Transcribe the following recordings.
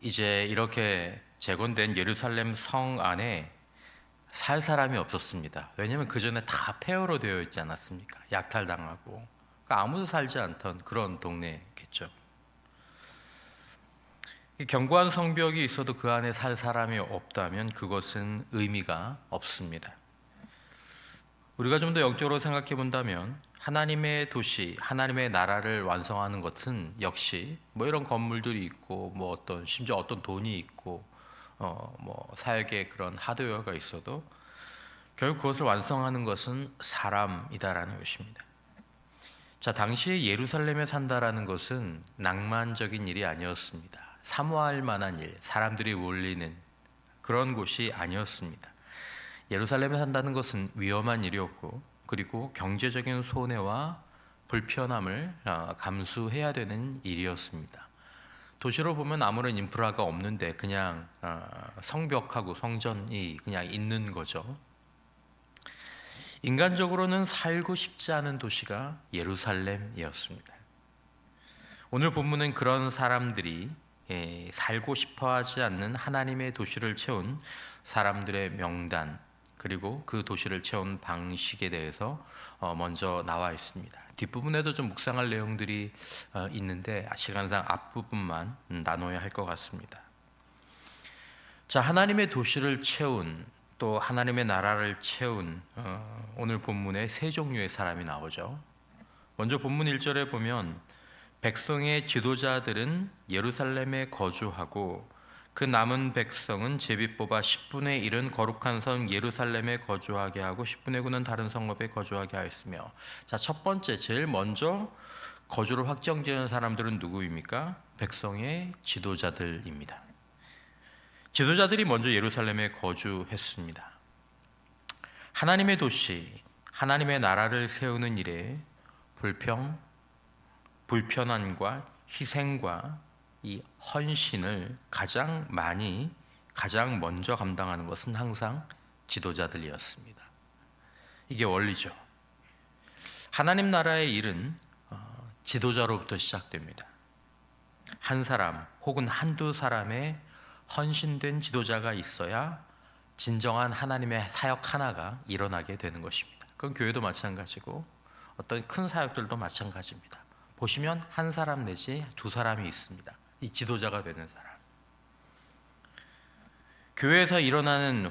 이제 이렇게 재건된 예루살렘 성 안에 살 사람이 없었습니다. 왜냐하면 그 전에 다 폐허로 되어 있지 않았습니까? 약탈당하고 그러니까 아무도 살지 않던 그런 동네겠죠. 이 견고한 성벽이 있어도 그 안에 살 사람이 없다면 그것은 의미가 없습니다. 우리가 좀 더 영적으로 생각해 본다면 하나님의 도시, 하나님의 나라를 완성하는 것은 역시 뭐 이런 건물들이 있고 뭐 어떤 심지어 어떤 돈이 있고 뭐 사역의 그런 하드웨어가 있어도 결국 그것을 완성하는 것은 사람이다라는 것입니다. 자, 당시에 예루살렘에 산다라는 것은 낭만적인 일이 아니었습니다. 사모할 만한 일, 사람들이 몰리는 그런 곳이 아니었습니다. 예루살렘에 산다는 것은 위험한 일이었고, 그리고 경제적인 손해와 불편함을 감수해야 되는 일이었습니다. 도시로 보면 아무런 인프라가 없는데 그냥 성벽하고 성전이 그냥 있는 거죠. 인간적으로는 살고 싶지 않은 도시가 예루살렘이었습니다. 오늘 본문은 그런 사람들이 살고 싶어 하지 않는 하나님의 도시를 채운 사람들의 명단, 그리고 그 도시를 채운 방식에 대해서 먼저 나와 있습니다. 뒷부분에도 좀 묵상할 내용들이 있는데 시간상 앞부분만 나눠야 할 것 같습니다. 자, 하나님의 도시를 채운, 또 하나님의 나라를 채운 오늘 본문에 세 종류의 사람이 나오죠. 먼저 본문 1절에 보면 백성의 지도자들은 예루살렘에 거주하고 그 남은 백성은 제비 뽑아 10분의 1은 거룩한 성 예루살렘에 거주하게 하고 10분의 9는 다른 성읍에 거주하게 하였으며, 자, 첫 번째 제일 먼저 거주를 확정지은 사람들은 누구입니까? 백성의 지도자들입니다. 지도자들이 먼저 예루살렘에 거주했습니다. 하나님의 도시, 하나님의 나라를 세우는 일에 불편함과 희생과 이 헌신을 가장 먼저 감당하는 것은 항상 지도자들이었습니다. 이게 원리죠. 하나님 나라의 일은 지도자로부터 시작됩니다. 한 사람 혹은 한두 사람의 헌신된 지도자가 있어야 진정한 하나님의 사역 하나가 일어나게 되는 것입니다. 그건 교회도 마찬가지고 어떤 큰 사역들도 마찬가지입니다. 보시면 한 사람 내지 두 사람이 있습니다. 이 지도자가 되는 사람. 교회에서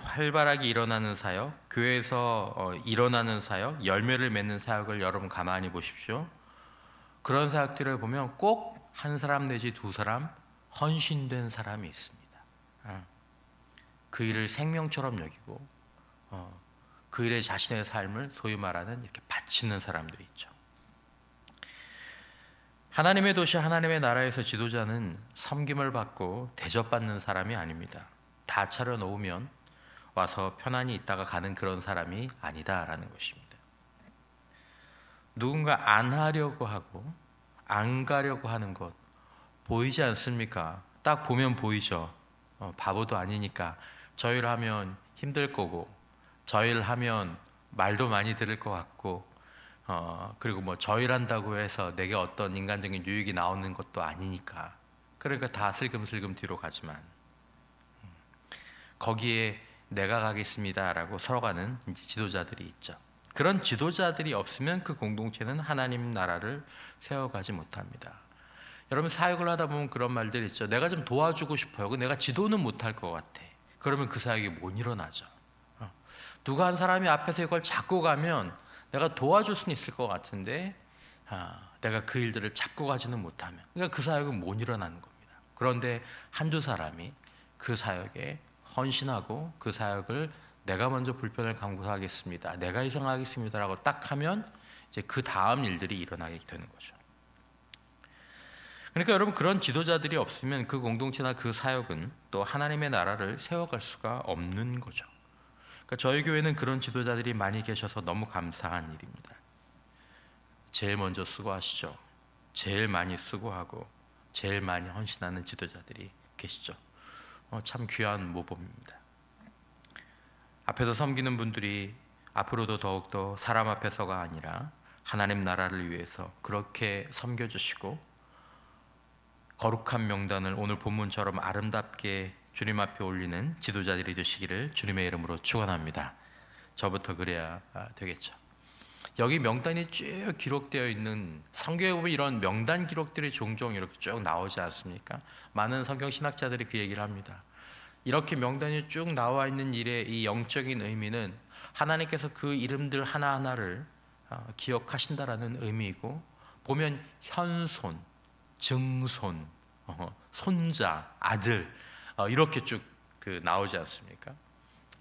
활발하게 일어나는 사역, 교회에서 일어나는 사역, 열매를 맺는 사역을 여러분 가만히 보십시오. 그런 사역들을 보면 꼭 한 사람 내지 두 사람 헌신된 사람이 있습니다. 그 일을 생명처럼 여기고 그 일에 자신의 삶을 소위 말하는 이렇게 바치는 사람들이 있죠. 하나님의 도시, 하나님의 나라에서 지도자는 섬김을 받고 대접받는 사람이 아닙니다. 다 차려놓으면 와서 편안히 있다가 가는 그런 사람이 아니다라는 것입니다. 누군가 안 하려고 하고 안 가려고 하는 것 보이지 않습니까? 딱 보면 보이죠. 바보도 아니니까 저 일 하면 힘들 거고, 저 일 하면 말도 많이 들을 것 같고, 그리고 뭐 저 일 한다고 해서 내게 어떤 인간적인 유익이 나오는 것도 아니니까, 그러니까 다 슬금슬금 뒤로 가지만 거기에 내가 가겠습니다라고 서로 가는 지도자들이 있죠. 그런 지도자들이 없으면 그 공동체는 하나님 나라를 세워가지 못합니다. 여러분 사역을 하다 보면 그런 말들이 있죠. 내가 좀 도와주고 싶어요. 내가 지도는 못할 것 같아. 그러면 그 사역이 못 일어나죠. 누가 한 사람이 앞에서 이걸 잡고 가면 내가 도와줄 수는 있을 것 같은데 내가 그 일들을 잡고 가지는 못하면, 그러니까 그 사역은 못 일어나는 겁니다. 그런데 한두 사람이 그 사역에 헌신하고 그 사역을 내가 먼저 불편을 감수하겠습니다, 내가 희생하겠습니다라고 딱 하면 이제 그 다음 일들이 일어나게 되는 거죠. 그러니까 여러분 그런 지도자들이 없으면 그 공동체나 그 사역은 또 하나님의 나라를 세워갈 수가 없는 거죠. 그러니까 저희 교회는 그런 지도자들이 많이 계셔서 너무 감사한 일입니다. 제일 먼저 수고하시죠. 제일 많이 수고하고 제일 많이 헌신하는 지도자들이 계시죠. 참 귀한 모범입니다. 앞에서 섬기는 분들이 앞으로도 더욱더 사람 앞에서가 아니라 하나님 나라를 위해서 그렇게 섬겨주시고 거룩한 명단을 오늘 본문처럼 아름답게 주님 앞에 올리는 지도자들이 되시기를 주님의 이름으로 축원합니다. 저부터 그래야 되겠죠. 여기 명단이 쭉 기록되어 있는, 성경에 보면 이런 명단 기록들이 종종 이렇게 쭉 나오지 않습니까? 많은 성경 신학자들이 그 얘기를 합니다. 이렇게 명단이 쭉 나와 있는 일의 이 영적인 의미는 하나님께서 그 이름들 하나하나를 기억하신다라는 의미이고, 보면 현손, 증손, 손자, 아들, 이렇게 쭉 나오지 않습니까?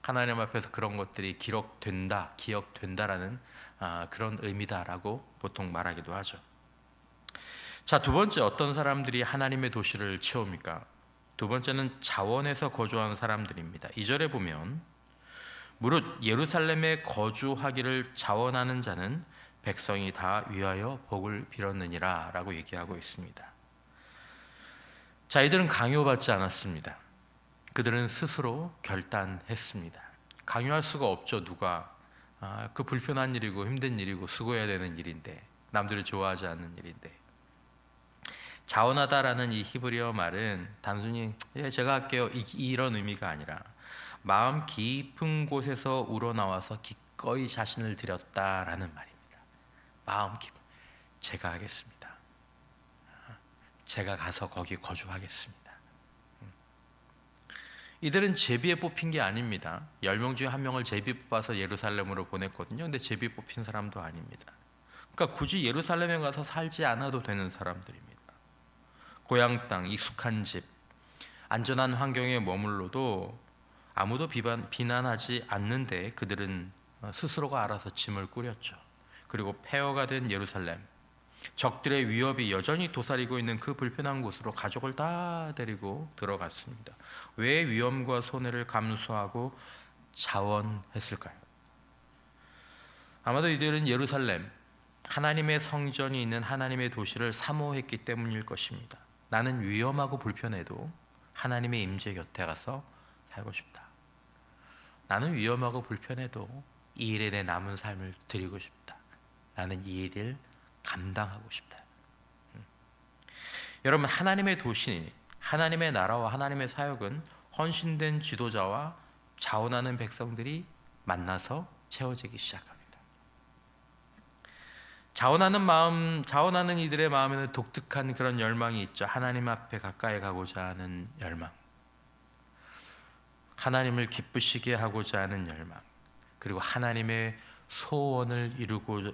하나님 앞에서 그런 것들이 기록된다, 기억된다라는 그런 의미다라고 보통 말하기도 하죠. 자, 두 번째, 어떤 사람들이 하나님의 도시를 채웁니까? 두 번째는 자원에서 거주하는 사람들입니다. 2절에 보면 무릇 예루살렘에 거주하기를 자원하는 자는 백성이 다 위하여 복을 빌었느니라 라고 얘기하고 있습니다. 자, 이들은 강요받지 않았습니다. 그들은 스스로 결단했습니다. 강요할 수가 없죠. 누가 그 불편한 일이고 힘든 일이고 수고해야 되는 일인데, 남들이 좋아하지 않는 일인데. 자원하다라는 이 히브리어 말은 단순히 제가 할게요 이런 의미가 아니라 마음 깊은 곳에서 우러나와서 기꺼이 자신을 드렸다라는 말입니다. 마음 깊은, 제가 하겠습니다. 제가 가서 거기 거주하겠습니다. 이들은 제비에 뽑힌 게 아닙니다. 10명 중에 1명을 제비 뽑아서 예루살렘으로 보냈거든요. 근데 제비 뽑힌 사람도 아닙니다. 그러니까 굳이 예루살렘에 가서 살지 않아도 되는 사람들입니다. 고향 땅, 익숙한 집, 안전한 환경에 머물러도 아무도 비난하지 않는데 그들은 스스로가 알아서 짐을 꾸렸죠. 그리고 폐허가 된 예루살렘, 적들의 위협이 여전히 도사리고 있는 그 불편한 곳으로 가족을 다 데리고 들어갔습니다. 왜 위험과 손해를 감수하고 자원했을까요? 아마도 이들은 예루살렘, 하나님의 성전이 있는 하나님의 도시를 사모했기 때문일 것입니다. 나는 위험하고 불편해도 하나님의 임재 곁에 가서 살고 싶다. 나는 위험하고 불편해도 이 일에 내 남은 삶을 드리고 싶다. 나는 이 일을 감당하고 싶다. 여러분, 하나님의 도시, 하나님의 나라와 하나님의 사역은 헌신된 지도자와 자원하는 백성들이 만나서 채워지기 시작합니다. 자원하는 이들의 마음에는 독특한 그런 열망이 있죠. 하나님 앞에 가까이 가고자 하는 열망, 하나님을 기쁘시게 하고자 하는 열망, 그리고 하나님의 소원을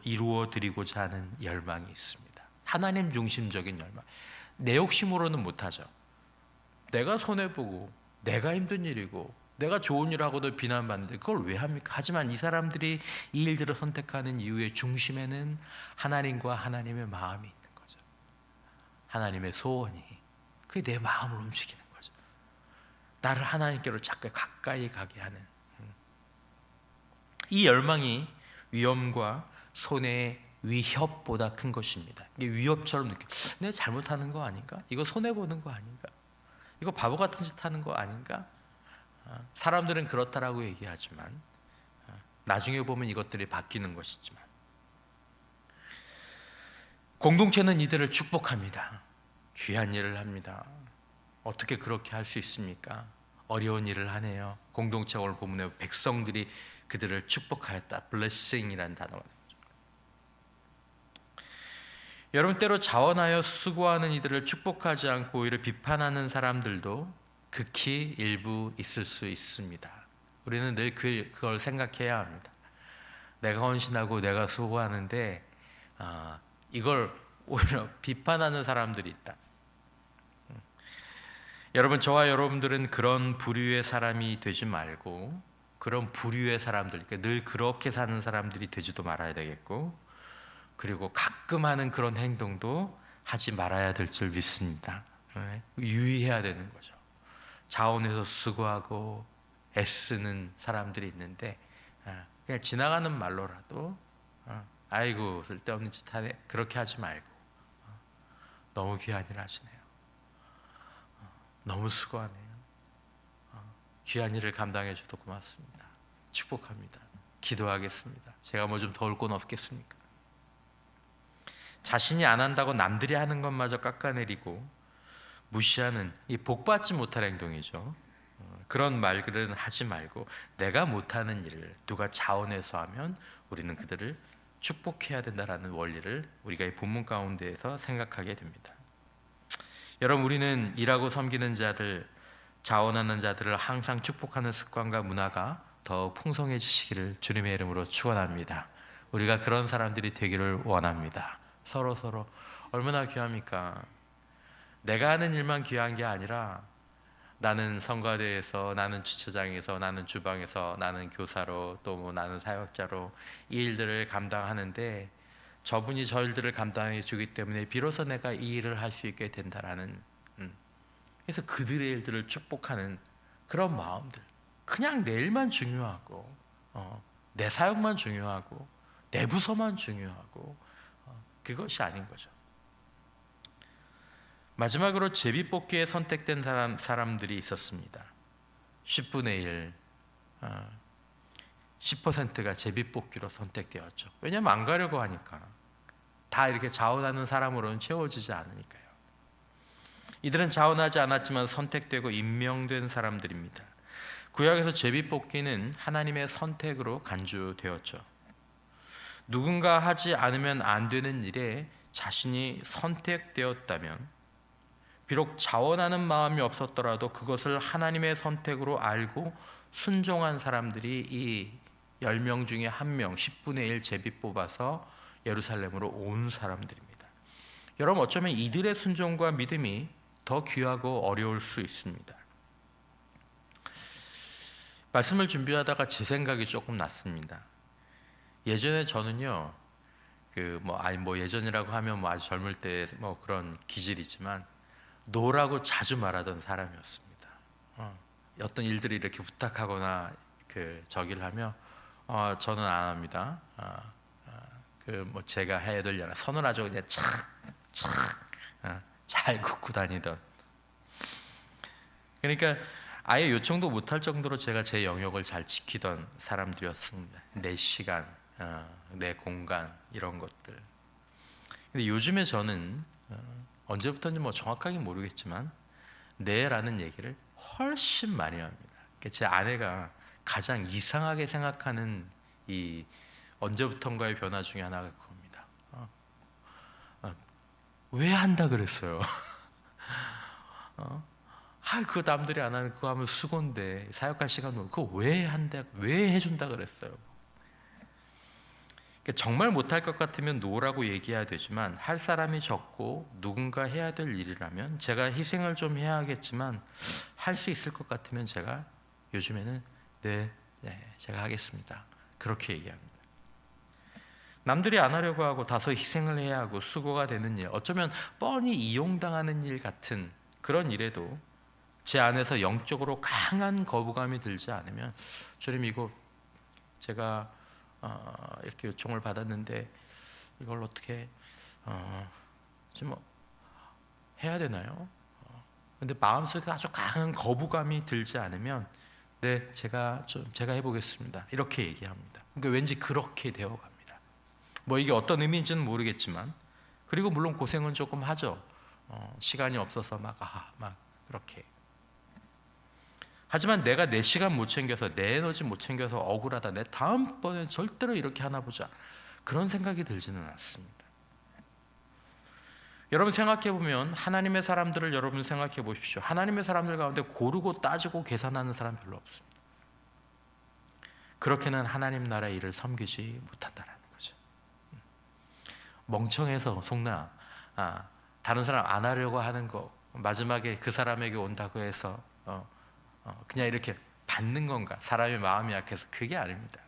이루어 드리고자 하는 열망이 있습니다. 하나님 중심적인 열망. 내 욕심으로는 못하죠. 내가 손해보고 내가 힘든 일이고 내가 좋은 일하고도 비난받는데 그걸 왜 합니까? 하지만 이 사람들이 이 일들을 선택하는 이유의 중심에는 하나님과 하나님의 마음이 있는 거죠. 하나님의 소원이, 그게 내 마음을 움직이는 거죠. 나를 하나님께로 자꾸 가까이 가게 하는 이 열망이 위험과 손해의 위협보다 큰 것입니다. 이게 위협처럼 내가 잘못하는 거 아닌가? 이거 손해보는 거 아닌가? 이거 바보 같은 짓 하는 거 아닌가? 사람들은 그렇다라고 얘기하지만 나중에 보면 이것들이 바뀌는 것이지만, 공동체는 이들을 축복합니다. 귀한 일을 합니다. 어떻게 그렇게 할 수 있습니까? 어려운 일을 하네요. 공동체가 오늘 본문에 백성들이 그들을 축복하였다. blessing이라는 단어가 나오죠. 여러분, 때로 자원하여 수고하는 이들을 축복하지 않고 오히려 비판하는 사람들도 극히 일부 있을 수 있습니다. 우리는 늘 그걸 생각해야 합니다. 내가 헌신하고 내가 수고하는데 이걸 오히려 비판하는 사람들이 있다. 여러분, 저와 여러분들은 그런 부류의 사람이 되지 말고 그런 부류의 사람들, 그러니까 늘 그렇게 사는 사람들이 되지도 말아야 되겠고, 그리고 가끔 하는 그런 행동도 하지 말아야 될 줄 믿습니다. 유의해야 되는 거죠. 자원해서 수고하고 애쓰는 사람들이 있는데 그냥 지나가는 말로라도 아이고 쓸데없는 짓 하네, 그렇게 하지 말고 너무 귀한 일 하시네요. 너무 수고하네요. 귀한 일을 감당해 줘도 고맙습니다. 축복합니다. 기도하겠습니다. 제가 뭐 좀 도울 건 없겠습니까? 자신이 안 한다고 남들이 하는 것마저 깎아내리고 무시하는 이 복받지 못할 행동이죠. 그런 말들은 하지 말고 내가 못하는 일을 누가 자원해서 하면 우리는 그들을 축복해야 된다라는 원리를 우리가 이 본문 가운데에서 생각하게 됩니다. 여러분, 우리는 일하고 섬기는 자들, 자원하는 자들을 항상 축복하는 습관과 문화가 더 풍성해지시기를 주님의 이름으로 축원합니다. 우리가 그런 사람들이 되기를 원합니다. 서로 얼마나 귀합니까? 내가 하는 일만 귀한 게 아니라 나는 성가대에서, 나는 주차장에서, 나는 주방에서, 나는 교사로, 또 뭐 나는 사역자로 이 일들을 감당하는데 저분이 저 일들을 감당해 주기 때문에 비로소 내가 이 일을 할 수 있게 된다라는, 그래서 그들의 일들을 축복하는 그런 마음들. 그냥 내 일만 중요하고 내 사역만 중요하고 내 부서만 중요하고 그것이 아닌 거죠. 마지막으로 제비뽑기에 선택된 사람들이 있었습니다. 10분의 1, 10%가 제비뽑기로 선택되었죠. 왜냐하면 안 가려고 하니까. 다 이렇게 자원하는 사람으로는 채워지지 않으니까요. 이들은 자원하지 않았지만 선택되고 임명된 사람들입니다. 구약에서 제비뽑기는 하나님의 선택으로 간주되었죠. 누군가 하지 않으면 안 되는 일에 자신이 선택되었다면 비록 자원하는 마음이 없었더라도 그것을 하나님의 선택으로 알고 순종한 사람들이 이 10명 중에 1명, 10분의 1 제비 뽑아서 예루살렘으로 온 사람들입니다. 여러분, 어쩌면 이들의 순종과 믿음이 더 귀하고 어려울 수 있습니다. 말씀을 준비하다가 제 생각이 조금 났습니다. 예전에 저는요, 예전이라고 하면 아주 젊을 때 그런 기질이지만 노라고 자주 말하던 사람이었습니다. 어떤 일들이 이렇게 부탁하거나 저기를 하면 저는 안 합니다. 제가 해야 될 일 선을 아주 그냥 잘 긋고 다니던. 그러니까 아예 요청도 못할 정도로 제가 제 영역을 잘 지키던 사람들이었습니다. 내 시간, 내 공간 이런 것들. 근데 요즘에 저는 언제부터인지 정확하게 모르겠지만 내라는 얘기를 훨씬 많이 합니다. 제 아내가 가장 이상하게 생각하는 이 언제부턴가의 변화 중에 하나가 그겁니다. 왜 한다 그랬어요? 그거 남들이 안 하는 그거 하면 수고인데 사역할 시간 그거 왜 한다? 왜 해준다 그랬어요? 정말 못할 것 같으면 노라고 얘기해야 되지만 할 사람이 적고 누군가 해야 될 일이라면 제가 희생을 좀 해야 하겠지만 할 수 있을 것 같으면 제가 요즘에는 네, 제가 하겠습니다. 그렇게 얘기합니다. 남들이 안 하려고 하고 다소 희생을 해야 하고 수고가 되는 일, 어쩌면 뻔히 이용당하는 일 같은 그런 일에도 제 안에서 영적으로 강한 거부감이 들지 않으면 주님, 이거 제가 이렇게 요청을 받았는데 이걸 어떻게 지금 해야 되나요? 근데 마음속에 아주 강한 거부감이 들지 않으면 네, 제가 해보겠습니다. 이렇게 얘기합니다. 그러니까 왠지 그렇게 되어갑니다. 이게 어떤 의미인지는 모르겠지만, 그리고 물론 고생은 조금 하죠. 시간이 없어서 막 그렇게. 하지만 내가 내 시간 못 챙겨서, 내 에너지 못 챙겨서 억울하다, 내 다음번에 절대로 이렇게 하나 보자, 그런 생각이 들지는 않습니다. 여러분 생각해보면 하나님의 사람들을 여러분 생각해 보십시오. 하나님의 사람들 가운데 고르고 따지고 계산하는 사람 별로 없습니다. 그렇게는 하나님 나라의 일을 섬기지 못한다는 거죠. 멍청해서 속나 다른 사람 안 하려고 하는 거, 마지막에 그 사람에게 온다고 해서 그냥 이렇게 받는 건가? 사람의 마음이 약해서. 그게 아닙니다.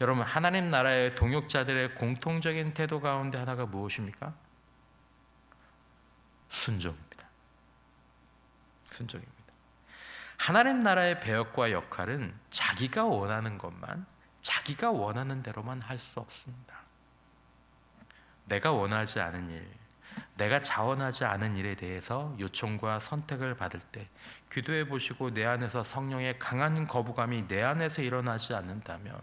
여러분, 하나님 나라의 동역자들의 공통적인 태도 가운데 하나가 무엇입니까? 순종입니다. 순종입니다. 하나님 나라의 배역과 역할은 자기가 원하는 것만, 자기가 원하는 대로만 할 수 없습니다. 내가 원하지 않은 일, 내가 자원하지 않은 일에 대해서 요청과 선택을 받을 때 기도해 보시고 내 안에서 성령의 강한 거부감이 내 안에서 일어나지 않는다면,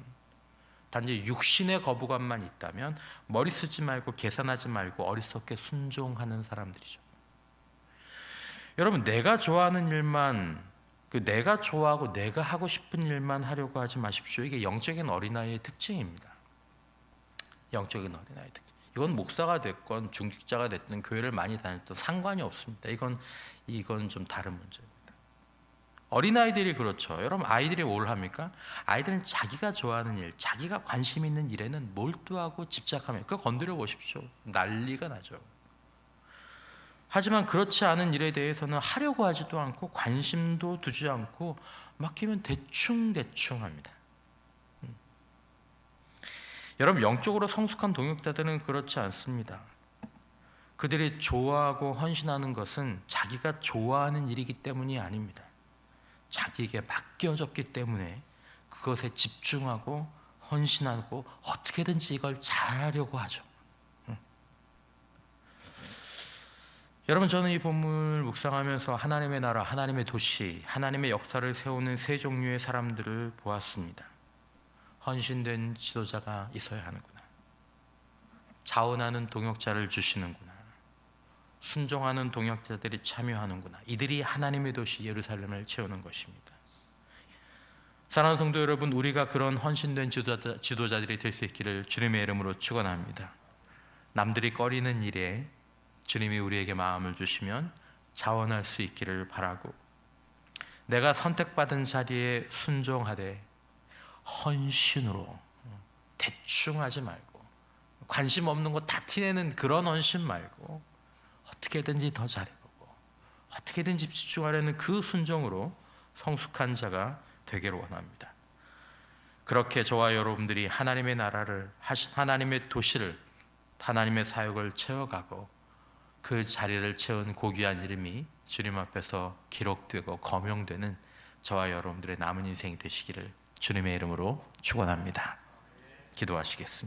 단지 육신의 거부감만 있다면 머리 쓰지 말고 계산하지 말고 어리석게 순종하는 사람들이죠. 여러분, 내가 좋아하는 일만, 내가 좋아하고 내가 하고 싶은 일만 하려고 하지 마십시오. 이게 영적인 어린아이의 특징입니다. 영적인 어린아이의 특징. 이건 목사가 됐건 중직자가 됐든 교회를 많이 다녔든 상관이 없습니다. 이건 좀 다른 문제입니다. 어린아이들이 그렇죠. 여러분, 아이들이 뭘 합니까? 아이들은 자기가 좋아하는 일, 자기가 관심 있는 일에는 몰두하고 집착하면, 그거 건드려 보십시오. 난리가 나죠. 하지만 그렇지 않은 일에 대해서는 하려고 하지도 않고 관심도 두지 않고 맡기면 대충 합니다. 여러분, 영적으로 성숙한 동역자들은 그렇지 않습니다. 그들이 좋아하고 헌신하는 것은 자기가 좋아하는 일이기 때문이 아닙니다. 자기에게 맡겨졌기 때문에 그것에 집중하고 헌신하고 어떻게든지 이걸 잘하려고 하죠. 여러분, 저는 이 본문을 묵상하면서 하나님의 나라, 하나님의 도시, 하나님의 역사를 세우는 세 종류의 사람들을 보았습니다. 헌신된 지도자가 있어야 하는구나. 자원하는 동역자를 주시는구나. 순종하는 동역자들이 참여하는구나. 이들이 하나님의 도시 예루살렘을 채우는 것입니다. 사랑하는 성도 여러분, 우리가 그런 헌신된 지도자들이 될 수 있기를 주님의 이름으로 축원합니다. 남들이 꺼리는 일에 주님이 우리에게 마음을 주시면 자원할 수 있기를 바라고, 내가 선택받은 자리에 순종하되 헌신으로, 대충 하지 말고 관심 없는 거 다 티내는 그런 헌신 말고 어떻게든지 더 잘해보고 어떻게든지 집중하려는 그 순종으로 성숙한 자가 되기를 원합니다. 그렇게 저와 여러분들이 하나님의 나라를, 하나님의 도시를, 하나님의 사역을 채워가고 그 자리를 채운 고귀한 이름이 주님 앞에서 기록되고 거명되는 저와 여러분들의 남은 인생이 되시기를 주님의 이름으로 축원합니다. 기도하시겠습니다.